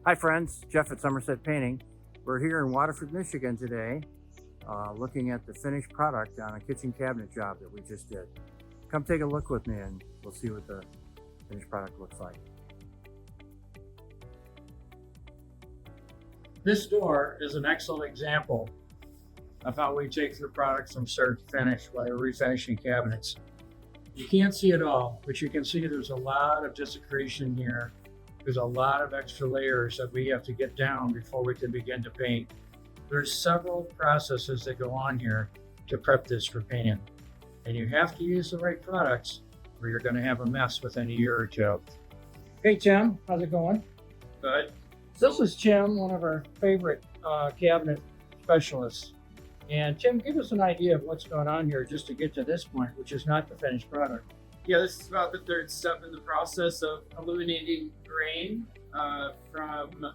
Hi friends, Jeff at Somerset Painting. We're here in Waterford, Michigan today, looking at the finished product on a kitchen cabinet job that we just did. Come take a look with me and we'll see what the finished product looks like. This door is an excellent example of how we take the products from start to finish while refinishing cabinets. You can't see it all, but you can see there's a lot of desecration here. There's a lot of extra layers that we have to get down before we can begin to paint. There's several processes that go on here to prep this for painting. And you have to use the right products or you're gonna have a mess within a year or two. Hey Tim, how's it going? Good. This is Tim, one of our favorite cabinet specialists. And Tim, give us an idea of what's going on here just to get to this point, which is not the finished product. Yeah, this is about the third step in the process of eliminating grain from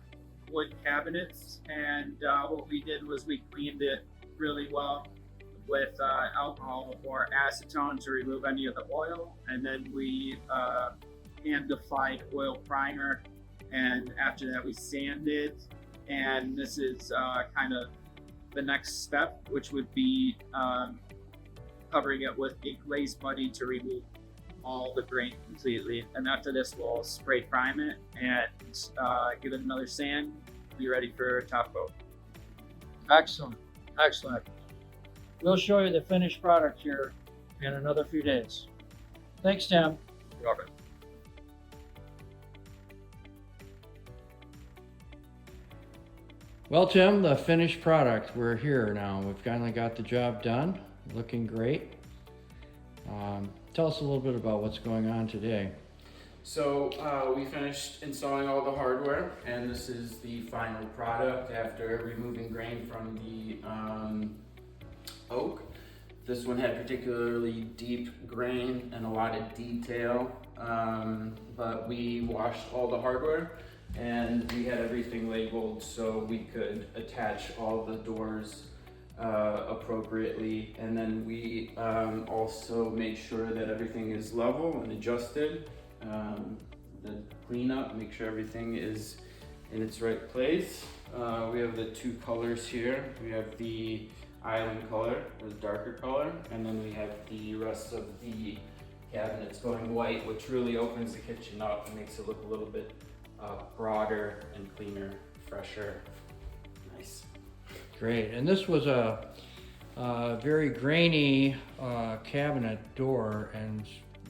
wood cabinets. And what we did was we cleaned it really well with alcohol or acetone to remove any of the oil. And then we hand applied oil primer. And after that, we sanded. And this is kind of the next step, which would be covering it with a glaze putty to remove all the grain completely. And after this, we'll spray prime it and give it another sand. Be ready for top coat. Excellent, excellent. We'll show you the finished product here in another few days. Thanks, Tim. Robert. Well, Tim, the finished product, we're here now. We've finally got the job done, looking great. Tell us a little bit about what's going on today. So we finished installing all the hardware, and this is the final product after removing grain from the oak. This one had particularly deep grain and a lot of detail, but we washed all the hardware and we had everything labeled so we could attach all the doors appropriately, and then we also made sure that everything is level and adjusted. The cleanup, make sure everything is in its right place. We have the two colors here. We have the island color, or the darker color, and then we have the rest of the cabinets going white, which really opens the kitchen up and makes it look a little bit broader and cleaner, fresher. Nice. Great, and this was a very grainy cabinet door and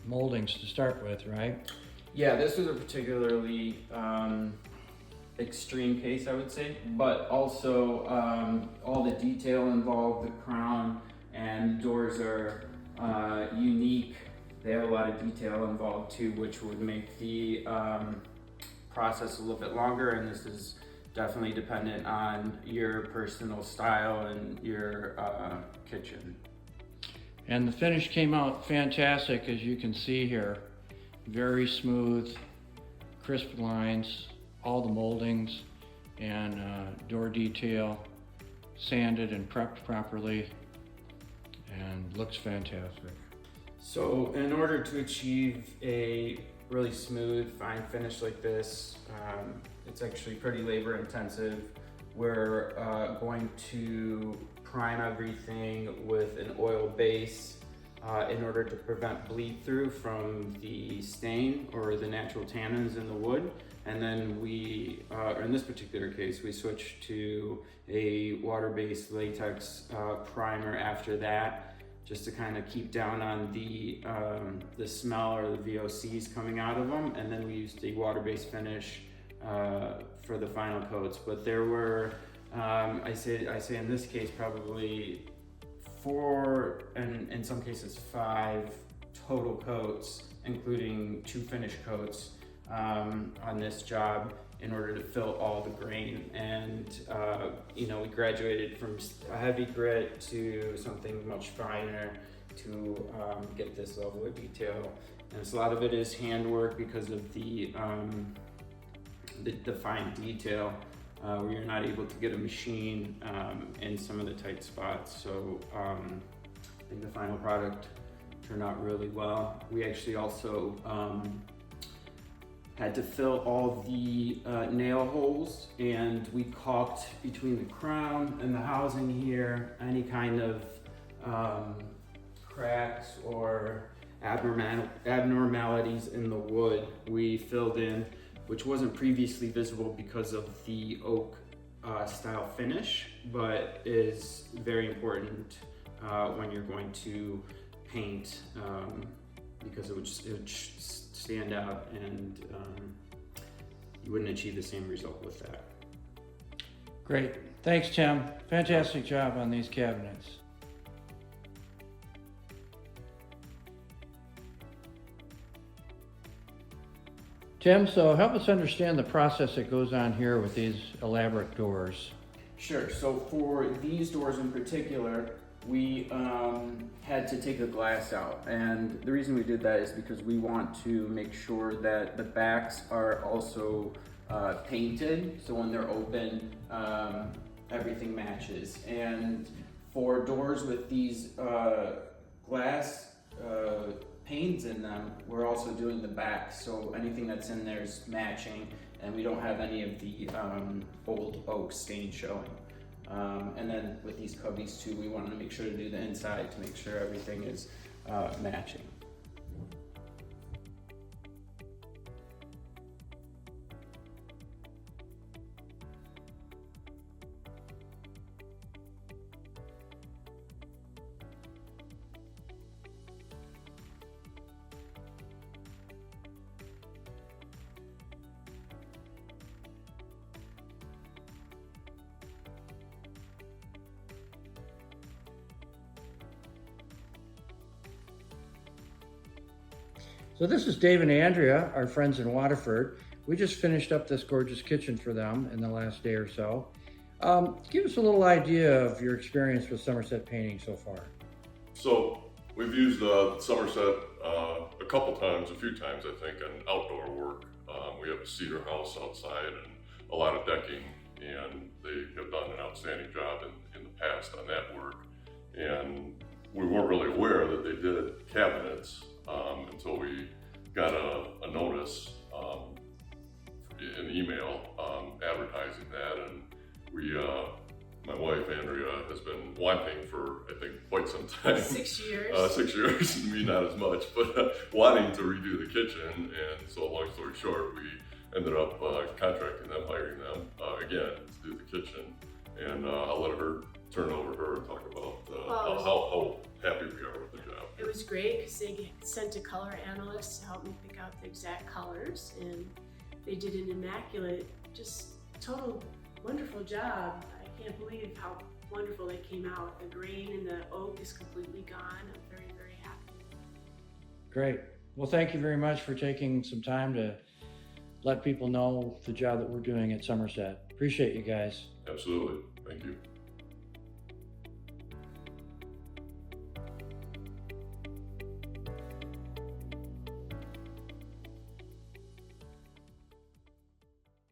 moldings to start with, right? Yeah, this was a particularly extreme case, I would say, but also all the detail involved, the crown and the doors are unique. They have a lot of detail involved too, which would make the process a little bit longer, and this is definitely dependent on your personal style and your kitchen. And the finish came out fantastic, as you can see here. Very smooth, crisp lines, all the moldings and door detail sanded and prepped properly, and looks fantastic. So in order to achieve a really smooth, fine finish like this, it's actually pretty labor intensive. We're going to prime everything with an oil base in order to prevent bleed through from the stain or the natural tannins in the wood. And then we, in this particular case, we switched to a water-based latex primer after that, just to kind of keep down on the smell or the VOCs coming out of them. And then we used the water-based finish for the final coats. But there were, I say in this case, probably 4, and in some cases 5 total coats, including 2 finish coats on this job in order to fill all the grain. And you know, we graduated from a heavy grit to something much finer to get this level of detail. And so a lot of it is handwork because of the fine detail where you're not able to get a machine in some of the tight spots. So I think the final product turned out really well. We actually also had to fill all the nail holes, and we caulked between the crown and the housing here. Any kind of cracks or abnormalities in the wood we filled in, which wasn't previously visible because of the oak style finish, but is very important when you're going to paint, because it would stand out, and you wouldn't achieve the same result with that. Great. Thanks, Tim. Fantastic job on these cabinets. Tim, so help us understand the process that goes on here with these elaborate doors. Sure. So for these doors in particular, we had to take the glass out, and the reason we did that is because we want to make sure that the backs are also painted, so when they're open, everything matches. And for doors with these glass panes in them, we're also doing the backs, so anything that's in there is matching, and we don't have any of the old oak stain showing. And then with these cubbies too, we wanted to make sure to do the inside to make sure everything is matching. So this is Dave and Andrea, our friends in Waterford. We just finished up this gorgeous kitchen for them in the last day or so. Give us a little idea of your experience with Somerset Painting so far. So we've used Somerset a couple times, a few times I think, on outdoor work. We have a cedar house outside and a lot of decking, and they have done an outstanding job in the past on that work. And we weren't really aware that they did cabinets until we got a notice in email advertising that, and we, my wife Andrea has been wanting for I think quite some time. 6 years. 6 years, me not as much, but wanting to redo the kitchen, and so long story short, we ended up contracting them, hiring them again to do the kitchen, and I'll let her turn over her and talk about how happy we are with the job. It was great because they sent a color analyst to help me pick out the exact colors, and they did an immaculate, just total wonderful job. I can't believe how wonderful they came out. The grain and the oak is completely gone. I'm very, very happy. Great. Well, thank you very much for taking some time to let people know the job that we're doing at Somerset. Appreciate you guys. Absolutely. Thank you.